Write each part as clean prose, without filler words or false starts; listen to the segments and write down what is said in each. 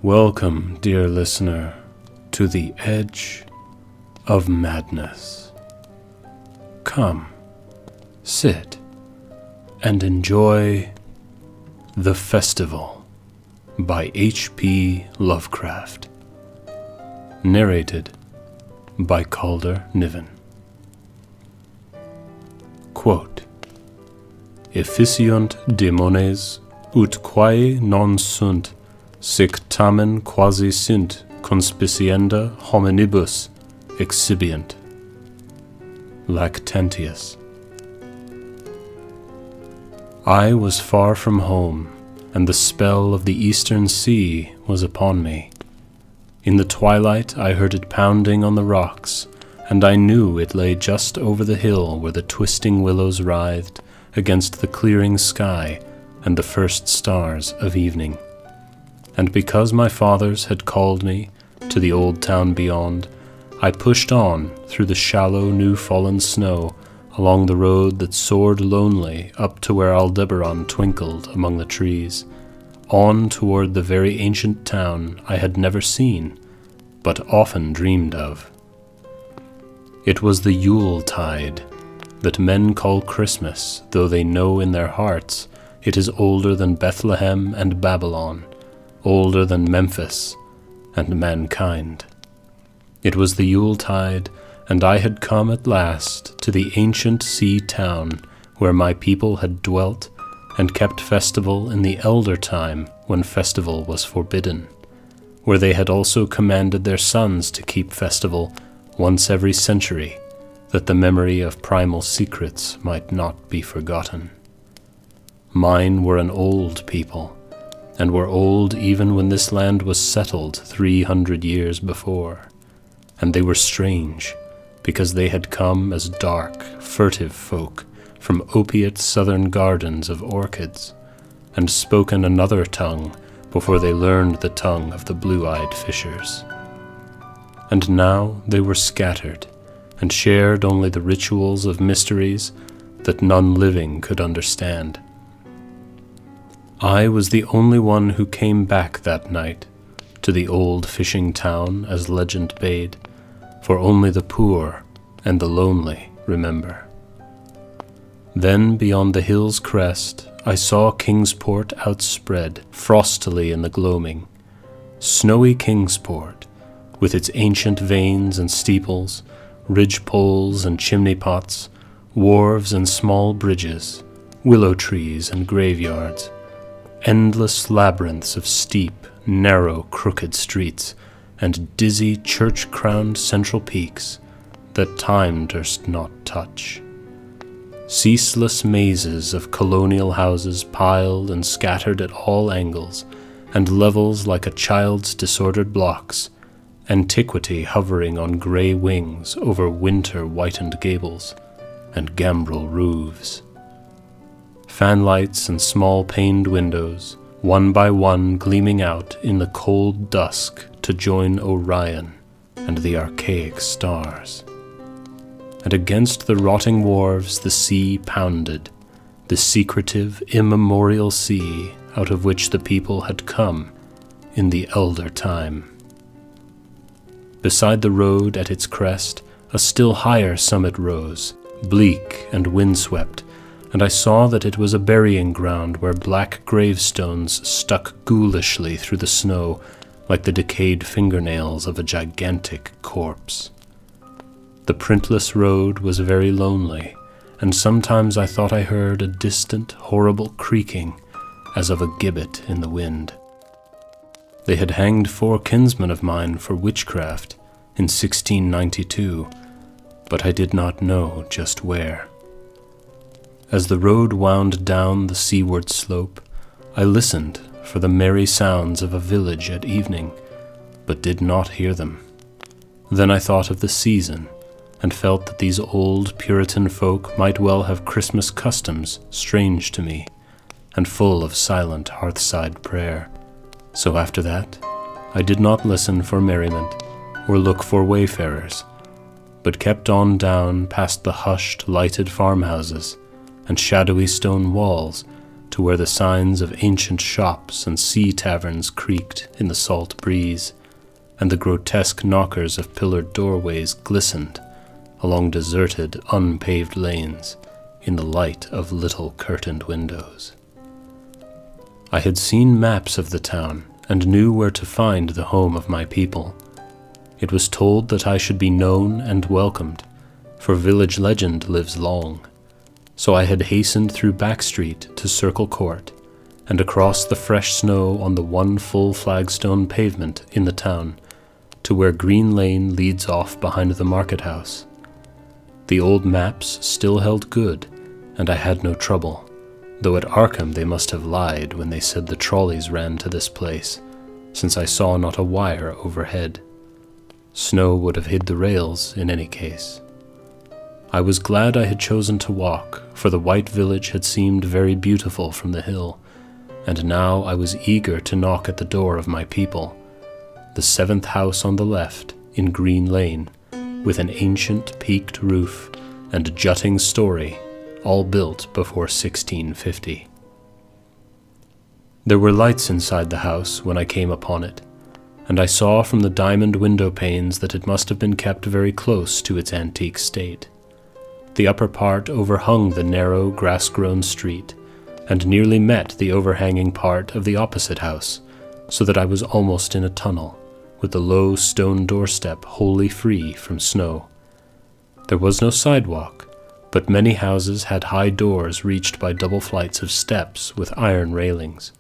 Welcome, dear listener, to the edge of madness. Come, sit, and enjoy The Festival by H.P. Lovecraft. Narrated by Calder, Niven. Quote, Efficiunt demones, ut quae non sunt, sic tamen quasi sint conspicienda hominibus exhibient. Lactantius. I was far from home, and the spell of the eastern sea was upon me. In the twilight I heard it pounding on the rocks, and I knew it lay just over the hill where the twisting willows writhed against the clearing sky and the first stars of evening. And because my fathers had called me to the old town beyond, I pushed on through the shallow new-fallen snow along the road that soared lonely up to where Aldebaran twinkled among the trees, on toward the very ancient town I had never seen, but often dreamed of. It was the Yule tide, that men call Christmas, though they know in their hearts it is older than Bethlehem and Babylon, older than Memphis and mankind. It was the Yule tide, and I had come at last to the ancient sea town where my people had dwelt and kept festival in the elder time when festival was forbidden, where they had also commanded their sons to keep festival once every century, that the memory of primal secrets might not be forgotten. Mine were an old people, and were old even when this land was settled 300 years before, and they were strange, because they had come as dark, furtive folk from opiate southern gardens of orchids, and spoken another tongue before they learned the tongue of the blue-eyed fishers. And now they were scattered, and shared only the rituals of mysteries that none living could understand. I was the only one who came back that night to the old fishing town as legend bade, for only the poor and the lonely remember. Then beyond the hill's crest I saw Kingsport outspread frostily in the gloaming, snowy Kingsport, with its ancient vanes and steeples, ridge-poles and chimney-pots, wharves and small bridges, willow trees and graveyards, endless labyrinths of steep, narrow, crooked streets, and dizzy church-crowned central peaks that time durst not touch. Ceaseless mazes of colonial houses piled and scattered at all angles, and levels like a child's disordered blocks, antiquity hovering on grey wings over winter-whitened gables and gambrel roofs. Fanlights and small paned windows, one by one gleaming out in the cold dusk to join Orion and the archaic stars. And against the rotting wharves the sea pounded, the secretive, immemorial sea out of which the people had come in the elder time. Beside the road at its crest, a still higher summit rose, bleak and windswept, and I saw that it was a burying ground where black gravestones stuck ghoulishly through the snow like the decayed fingernails of a gigantic corpse. The printless road was very lonely, and sometimes I thought I heard a distant, horrible creaking as of a gibbet in the wind. They had hanged 4 kinsmen of mine for witchcraft in 1692, but I did not know just where. As the road wound down the seaward slope, I listened for the merry sounds of a village at evening, but did not hear them. Then I thought of the season, and felt that these old Puritan folk might well have Christmas customs strange to me, and full of silent hearthside prayer. So after that, I did not listen for merriment, or look for wayfarers, but kept on down past the hushed, lighted farmhouses, and shadowy stone walls, to to where the signs of ancient shops and sea taverns creaked in the salt breeze, and the grotesque knockers of pillared doorways glistened along deserted, unpaved lanes in the light of little curtained windows. I had seen maps of the town and knew where to find the home of my people. It was told that I should be known and welcomed, for village legend lives long. So I had hastened through Back Street to Circle Court, and across the fresh snow on the one full flagstone pavement in the town, to where Green Lane leads off behind the market house. The old maps still held good, and I had no trouble, though at Arkham they must have lied when they said the trolleys ran to this place, since I saw not a wire overhead. Snow would have hid the rails in any case. I was glad I had chosen to walk, for the white village had seemed very beautiful from the hill, and now I was eager to knock at the door of my people, the 7th house on the left in Green Lane, with an ancient peaked roof and jutting story, all built before 1650. There were lights inside the house when I came upon it, and I saw from the diamond window panes that it must have been kept very close to its antique state. The upper part overhung the narrow, grass-grown street, and nearly met the overhanging part of the opposite house, so that I was almost in a tunnel, with the low stone doorstep wholly free from snow. There was no sidewalk, but many houses had high doors reached by double flights of steps with iron railings.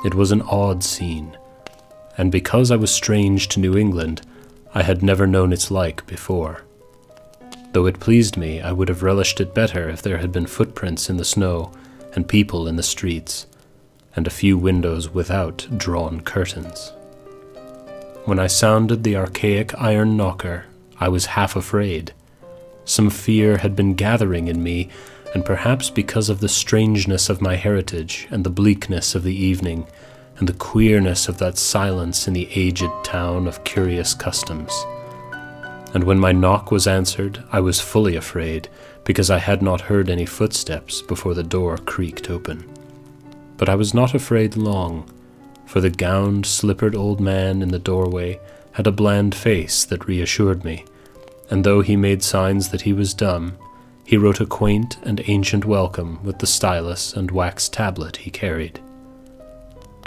It was an odd scene, and because I was strange to New England, I had never known its like before. Though it pleased me, I would have relished it better if there had been footprints in the snow and people in the streets, and a few windows without drawn curtains. When I sounded the archaic iron knocker, I was half afraid. Some fear had been gathering in me, and perhaps because of the strangeness of my heritage and the bleakness of the evening, and the queerness of that silence in the aged town of curious customs. And when my knock was answered, I was fully afraid, because I had not heard any footsteps before the door creaked open. But I was not afraid long, for the gowned, slippered old man in the doorway had a bland face that reassured me, and though he made signs that he was dumb, he wrote a quaint and ancient welcome with the stylus and wax tablet he carried.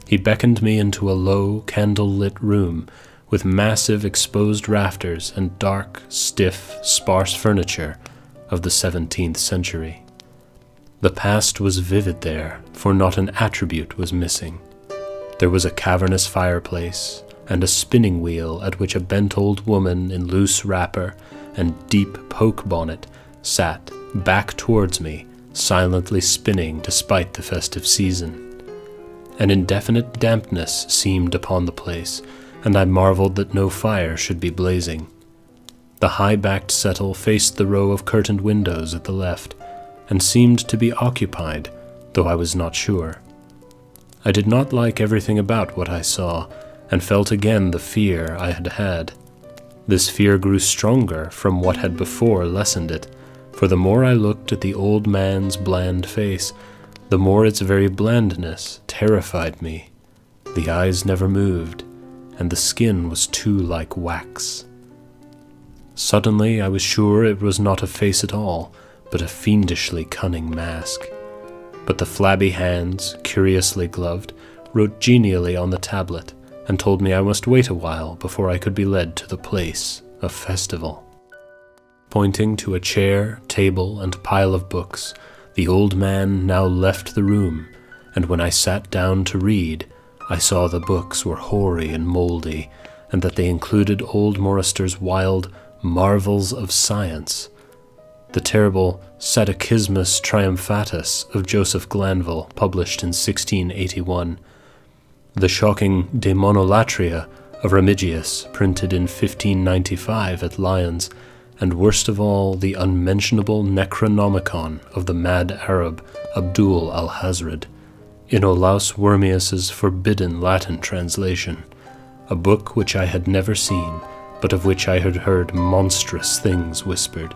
He beckoned me into a low, candle-lit room with massive exposed rafters and dark, stiff, sparse furniture of the 17th century. The past was vivid there, for not an attribute was missing. There was a cavernous fireplace, and a spinning wheel at which a bent old woman in loose wrapper and deep poke bonnet sat, back towards me, silently spinning despite the festive season. An indefinite dampness seemed upon the place, and I marveled that no fire should be blazing. The high-backed settle faced the row of curtained windows at the left, and seemed to be occupied, though I was not sure. I did not like everything about what I saw, and felt again the fear I had had. This fear grew stronger from what had before lessened it, for the more I looked at the old man's bland face, the more its very blandness terrified me. The eyes never moved, and the skin was too like wax. Suddenly I was sure it was not a face at all, but a fiendishly cunning mask. But the flabby hands, curiously gloved, wrote genially on the tablet, and told me I must wait a while before I could be led to the place of festival. Pointing to a chair, table, and pile of books, the old man now left the room, and when I sat down to read, I saw the books were hoary and mouldy, and that they included old Morrister's wild Marvels of Science, the terrible Catechismus Triumphatus of Joseph Glanville, published in 1681, the shocking De Monolatria of Remigius, printed in 1595 at Lyons, and worst of all, the unmentionable Necronomicon of the mad Arab Abdul al-Hazred, in Olaus Wormius's forbidden Latin translation, a book which I had never seen, but of which I had heard monstrous things whispered.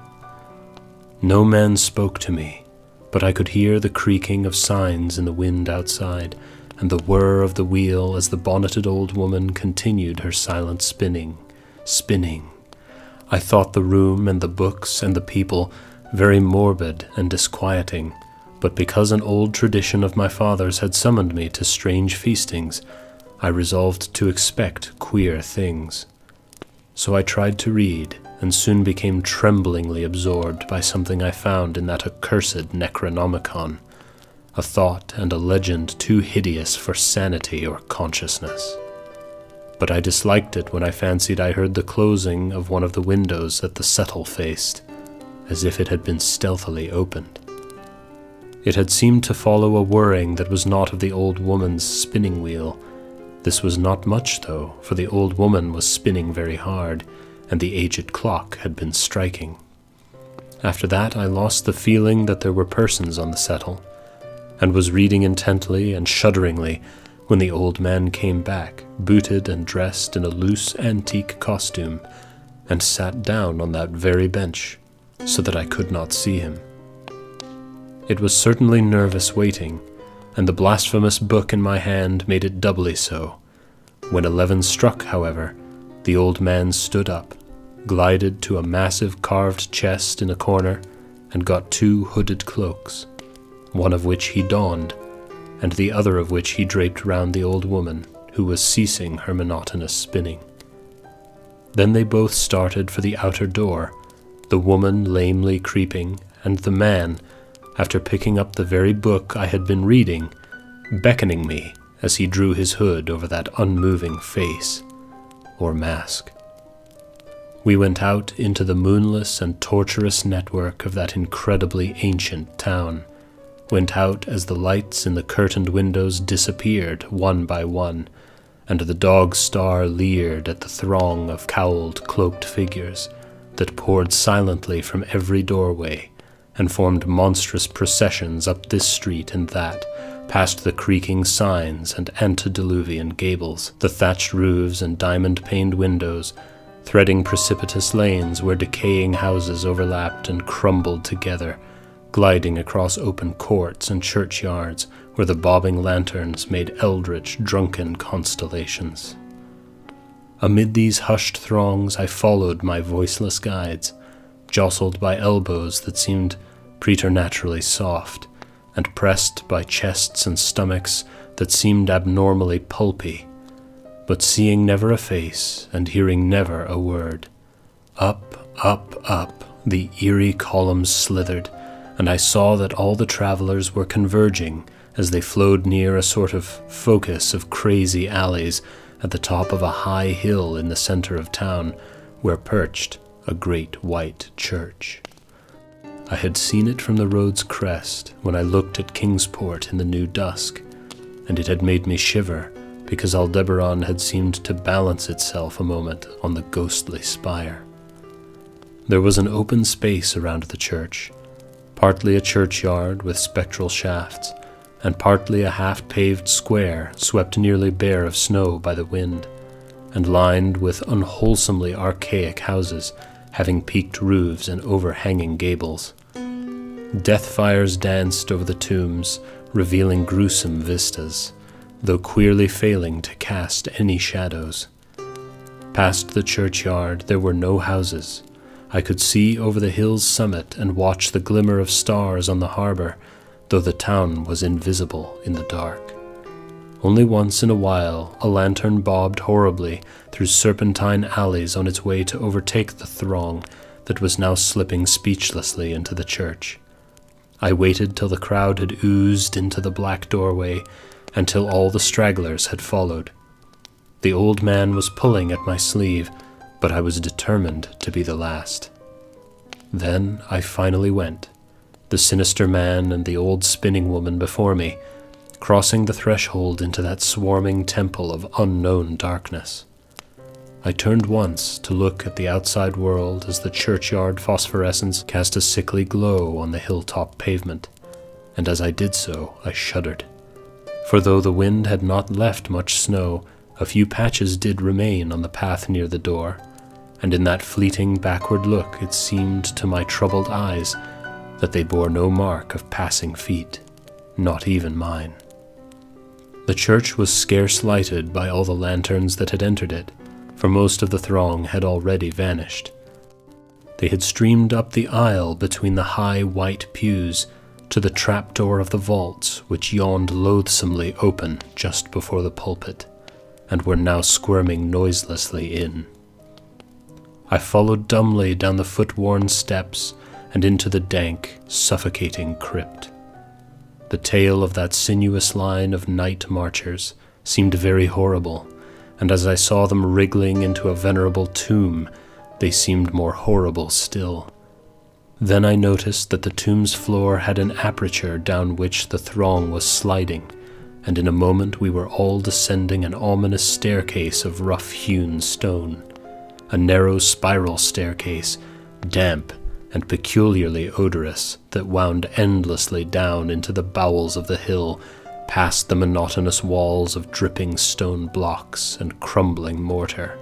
No man spoke to me, but I could hear the creaking of signs in the wind outside, and the whir of the wheel as the bonneted old woman continued her silent spinning. I thought the room and the books and the people very morbid and disquieting, but because an old tradition of my father's had summoned me to strange feastings, I resolved to expect queer things. So I tried to read, and soon became tremblingly absorbed by something I found in that accursed Necronomicon, a thought and a legend too hideous for sanity or consciousness. But I disliked it when I fancied I heard the closing of one of the windows that the settle faced, as if it had been stealthily opened. It had seemed to follow a whirring that was not of the old woman's spinning wheel. This was not much, though, for the old woman was spinning very hard, and the aged clock had been striking. After that I lost the feeling that there were persons on the settle, and was reading intently and shudderingly when the old man came back, booted and dressed in a loose antique costume, and sat down on that very bench, so that I could not see him. It was certainly nervous waiting, and the blasphemous book in my hand made it doubly so. When 11 struck, however, the old man stood up, glided to a massive carved chest in a corner, and got 2 hooded cloaks, one of which he donned, and the other of which he draped round the old woman, who was ceasing her monotonous spinning. Then they both started for the outer door, the woman lamely creeping, and the man, after picking up the very book I had been reading, beckoning me as he drew his hood over that unmoving face, or mask. We went out into the moonless and tortuous network of that incredibly ancient town, went out as the lights in the curtained windows disappeared one by one, and the dog star leered at the throng of cowled, cloaked figures that poured silently from every doorway and formed monstrous processions up this street and that, past the creaking signs and antediluvian gables, the thatched roofs and diamond-paned windows, threading precipitous lanes where decaying houses overlapped and crumbled together, gliding across open courts and churchyards where the bobbing lanterns made eldritch, drunken constellations. Amid these hushed throngs I followed my voiceless guides, jostled by elbows that seemed preternaturally soft, and pressed by chests and stomachs that seemed abnormally pulpy, but seeing never a face and hearing never a word. Up, up, up, the eerie columns slithered, and I saw that all the travelers were converging as they flowed near a sort of focus of crazy alleys at the top of a high hill in the center of town, where perched a great white church. I had seen it from the road's crest when I looked at Kingsport in the new dusk, and it had made me shiver because Aldebaran had seemed to balance itself a moment on the ghostly spire. There was an open space around the church, partly a churchyard with spectral shafts, and partly a half-paved square swept nearly bare of snow by the wind, and lined with unwholesomely archaic houses having peaked roofs and overhanging gables. Death fires danced over the tombs, revealing gruesome vistas, though queerly failing to cast any shadows. Past the churchyard there were no houses. I could see over the hill's summit and watch the glimmer of stars on the harbor, though the town was invisible in the dark. Only once in a while a lantern bobbed horribly through serpentine alleys on its way to overtake the throng that was now slipping speechlessly into the church. I waited till the crowd had oozed into the black doorway, and till all the stragglers had followed. The old man was pulling at my sleeve, but I was determined to be the last. Then I finally went, the sinister man and the old spinning woman before me, crossing the threshold into that swarming temple of unknown darkness. I turned once to look at the outside world as the churchyard phosphorescence cast a sickly glow on the hilltop pavement, and as I did so I shuddered. For though the wind had not left much snow, a few patches did remain on the path near the door, and in that fleeting backward look it seemed to my troubled eyes that they bore no mark of passing feet, not even mine. The church was scarce lighted by all the lanterns that had entered it, for most of the throng had already vanished. They had streamed up the aisle between the high white pews to the trapdoor of the vaults which yawned loathsomely open just before the pulpit, and were now squirming noiselessly in. I followed dumbly down the foot-worn steps and into the dank, suffocating crypt. The tale of that sinuous line of night marchers seemed very horrible, and as I saw them wriggling into a venerable tomb, they seemed more horrible still. Then I noticed that the tomb's floor had an aperture down which the throng was sliding, and in a moment we were all descending an ominous staircase of rough-hewn stone, a narrow spiral staircase, damp and peculiarly odorous, that wound endlessly down into the bowels of the hill, past the monotonous walls of dripping stone blocks and crumbling mortar.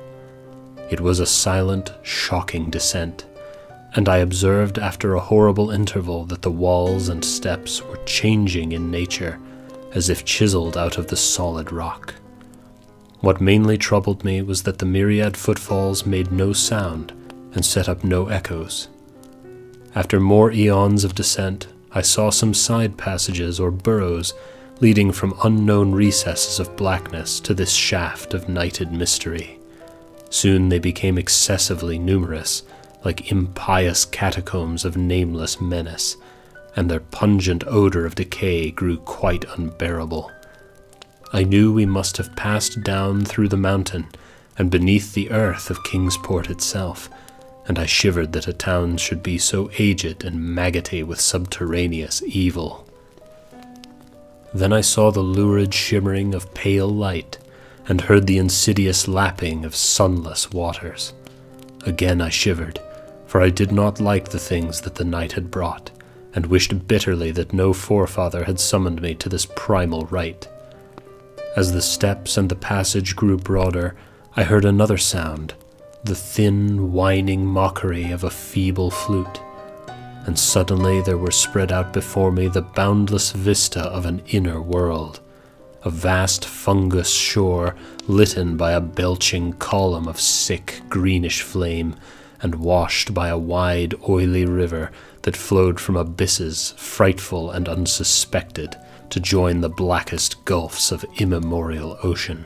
It was a silent, shocking descent, and I observed after a horrible interval that the walls and steps were changing in nature, as if chiseled out of the solid rock. What mainly troubled me was that the myriad footfalls made no sound and set up no echoes. After more eons of descent, I saw some side passages or burrows leading from unknown recesses of blackness to this shaft of nighted mystery. Soon they became excessively numerous, like impious catacombs of nameless menace, and their pungent odor of decay grew quite unbearable. I knew we must have passed down through the mountain and beneath the earth of Kingsport itself, and I shivered that a town should be so aged and maggoty with subterraneous evil. Then I saw the lurid shimmering of pale light, and heard the insidious lapping of sunless waters. Again I shivered, for I did not like the things that the night had brought, and wished bitterly that no forefather had summoned me to this primal rite. As the steps and the passage grew broader, I heard another sound, the thin, whining mockery of a feeble flute, and suddenly there were spread out before me the boundless vista of an inner world, a vast fungus shore litten by a belching column of sick, greenish flame, and washed by a wide, oily river that flowed from abysses frightful and unsuspected to join the blackest gulfs of immemorial ocean.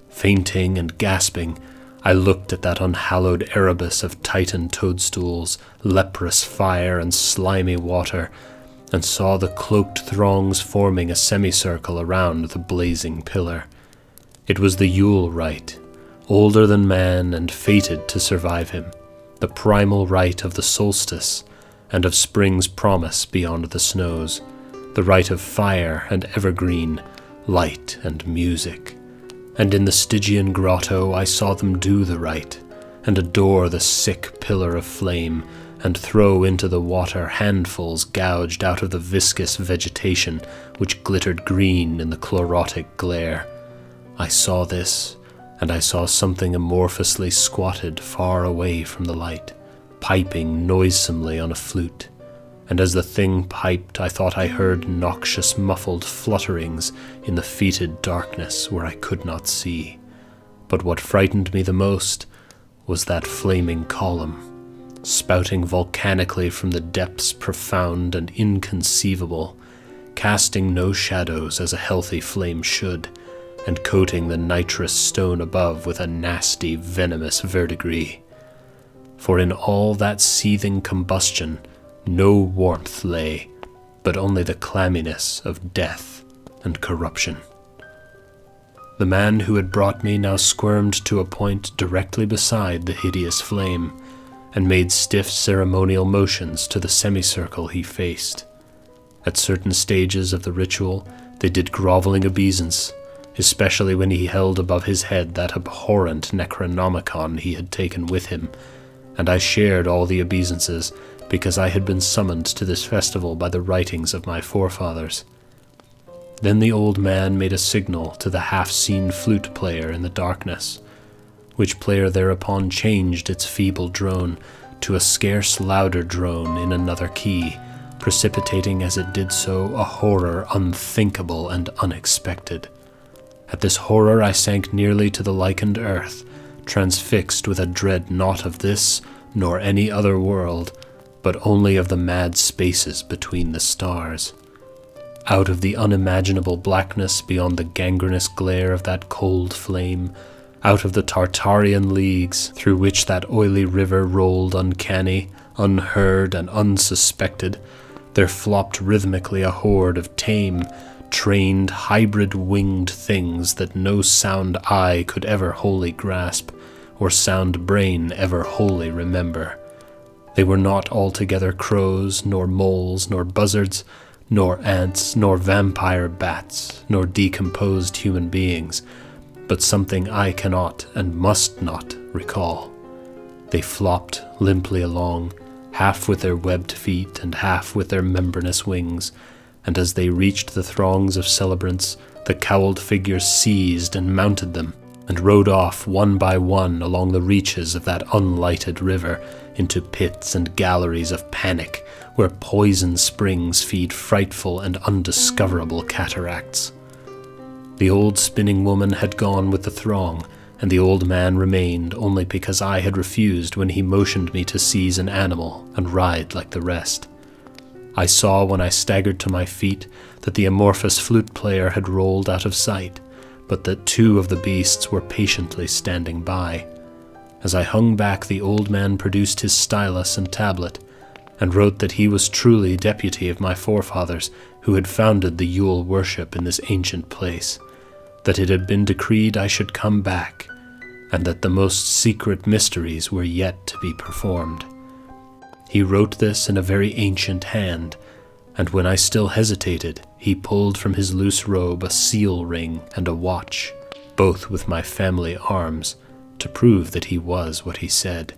Fainting and gasping, I looked at that unhallowed Erebus of Titan toadstools, leprous fire, and slimy water, and saw the cloaked throngs forming a semicircle around the blazing pillar. It was the Yule rite, older than man and fated to survive him, the primal rite of the solstice and of spring's promise beyond the snows, the rite of fire and evergreen, light and music. And in the Stygian grotto I saw them do the rite, and adore the sick pillar of flame, and throw into the water handfuls gouged out of the viscous vegetation which glittered green in the chlorotic glare. I saw this, and I saw something amorphously squatted far away from the light, piping noisomely on a flute, and as the thing piped I thought I heard noxious muffled flutterings in the fetid darkness where I could not see. But what frightened me the most was that flaming column, spouting volcanically from the depths profound and inconceivable, casting no shadows as a healthy flame should, and coating the nitrous stone above with a nasty, venomous verdigris. For in all that seething combustion no warmth lay, but only the clamminess of death and corruption. The man who had brought me now squirmed to a point directly beside the hideous flame, and made stiff ceremonial motions to the semicircle he faced. At certain stages of the ritual they did groveling obeisance, especially when he held above his head that abhorrent Necronomicon he had taken with him, and I shared all the obeisances, because I had been summoned to this festival by the writings of my forefathers. Then the old man made a signal to the half-seen flute player in the darkness, which player thereupon changed its feeble drone to a scarce louder drone in another key, precipitating as it did so a horror unthinkable and unexpected. At this horror I sank nearly to the lichened earth, transfixed with a dread not of this nor any other world, but only of the mad spaces between the stars. Out of the unimaginable blackness beyond the gangrenous glare of that cold flame, out of the Tartarian leagues through which that oily river rolled uncanny, unheard, and unsuspected, there flopped rhythmically a horde of tame, trained, hybrid-winged things that no sound eye could ever wholly grasp, or sound brain ever wholly remember. They were not altogether crows, nor moles, nor buzzards, nor ants, nor vampire bats, nor decomposed human beings, but something I cannot and must not recall. They flopped limply along, half with their webbed feet and half with their membranous wings, and as they reached the throngs of celebrants, the cowled figures seized and mounted them, and rode off one by one along the reaches of that unlighted river into pits and galleries of panic, where poison springs feed frightful and undiscoverable cataracts. The old spinning woman had gone with the throng, and the old man remained only because I had refused when he motioned me to seize an animal and ride like the rest. I saw when I staggered to my feet that the amorphous flute player had rolled out of sight, but that two of the beasts were patiently standing by. As I hung back, the old man produced his stylus and tablet, and wrote that he was truly deputy of my forefathers who had founded the Yule worship in this ancient place, that it had been decreed I should come back, and that the most secret mysteries were yet to be performed. He wrote this in a very ancient hand, and when I still hesitated, he pulled from his loose robe a seal ring and a watch, both with my family arms, to prove that he was what he said.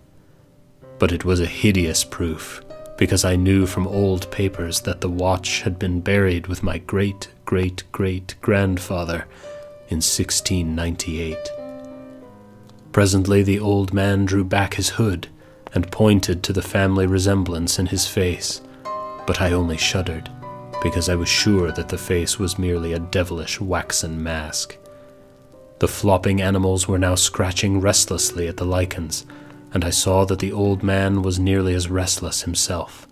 But it was a hideous proof, because I knew from old papers that the watch had been buried with my great-great-great-grandfather in 1698. Presently the old man drew back his hood and pointed to the family resemblance in his face, but I only shuddered, because I was sure that the face was merely a devilish waxen mask. The flopping animals were now scratching restlessly at the lichens, and I saw that the old man was nearly as restless himself.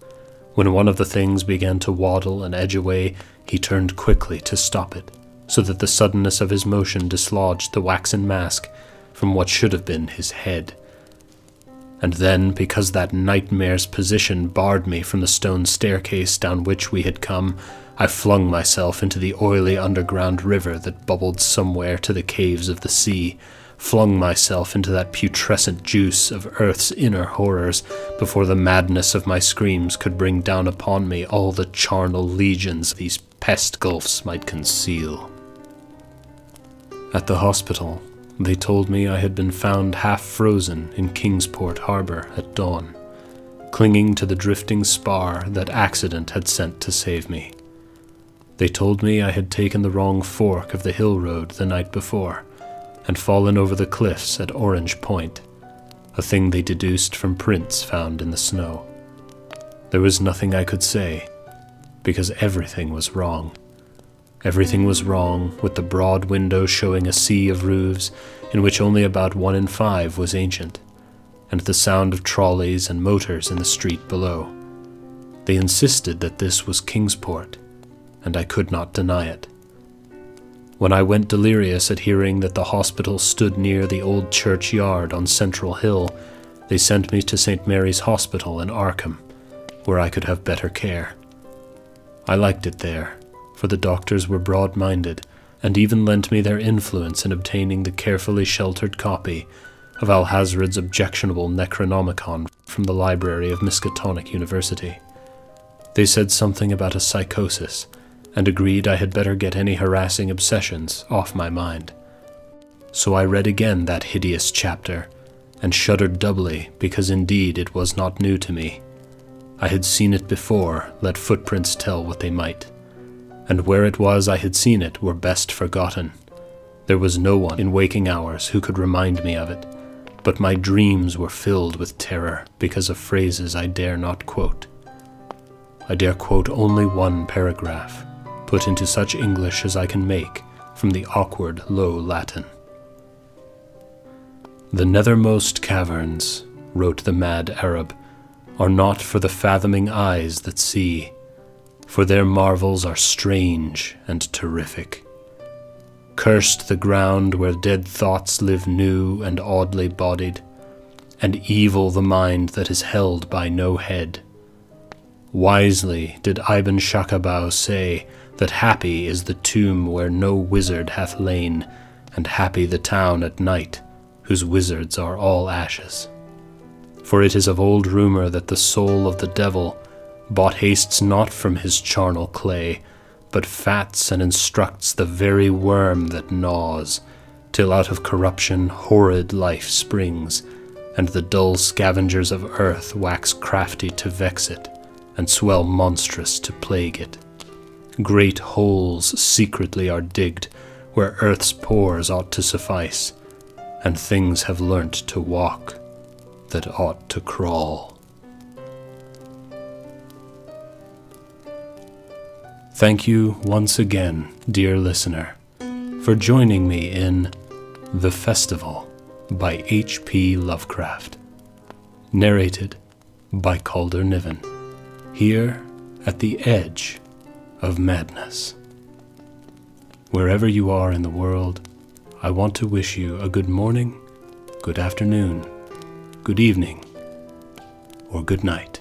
When one of the things began to waddle and edge away, he turned quickly to stop it, so that the suddenness of his motion dislodged the waxen mask from what should have been his head. And then, because that nightmare's position barred me from the stone staircase down which we had come, I flung myself into the oily underground river that bubbled somewhere to the caves of the sea, flung myself into that putrescent juice of earth's inner horrors before the madness of my screams could bring down upon me all the charnel legions these pest gulfs might conceal. At the hospital, they told me I had been found half frozen in Kingsport Harbor at dawn, clinging to the drifting spar that accident had sent to save me. They told me I had taken the wrong fork of the hill road the night before, and fallen over the cliffs at Orange Point, a thing they deduced from prints found in the snow. There was nothing I could say, because everything was wrong. Everything was wrong, with the broad window showing a sea of roofs in which only about 1 in 5 was ancient, and the sound of trolleys and motors in the street below. They insisted that this was Kingsport, and I could not deny it. When I went delirious at hearing that the hospital stood near the old churchyard on Central Hill, they sent me to St. Mary's Hospital in Arkham, where I could have better care. I liked it there, for the doctors were broad-minded, and even lent me their influence in obtaining the carefully sheltered copy of Alhazred's objectionable Necronomicon from the library of Miskatonic University. They said something about a psychosis, and agreed I had better get any harassing obsessions off my mind. So I read again that hideous chapter, and shuddered doubly because indeed it was not new to me. I had seen it before, let footprints tell what they might, and where it was I had seen it were best forgotten. There was no one in waking hours who could remind me of it, but my dreams were filled with terror because of phrases I dare not quote. I dare quote only one paragraph, put into such English as I can make from the awkward low Latin. "The nethermost caverns," wrote the mad Arab, "are not for the fathoming eyes that see, for their marvels are strange and terrific. Cursed the ground where dead thoughts live new and oddly bodied, and evil the mind that is held by no head. Wisely did Ibn Shakabau say that happy is the tomb where no wizard hath lain, and happy the town at night, whose wizards are all ashes. For it is of old rumour that the soul of the devil bought hastes not from his charnel clay, but fats and instructs the very worm that gnaws, till out of corruption horrid life springs, and the dull scavengers of earth wax crafty to vex it, and swell monstrous to plague it. Great holes secretly are digged, where earth's pores ought to suffice, and things have learnt to walk that ought to crawl." Thank you once again, dear listener, for joining me in The Festival by H.P. Lovecraft, narrated by Calder Niven, here at the edge of madness. Wherever you are in the world, I want to wish you a good morning, good afternoon, good evening, or good night.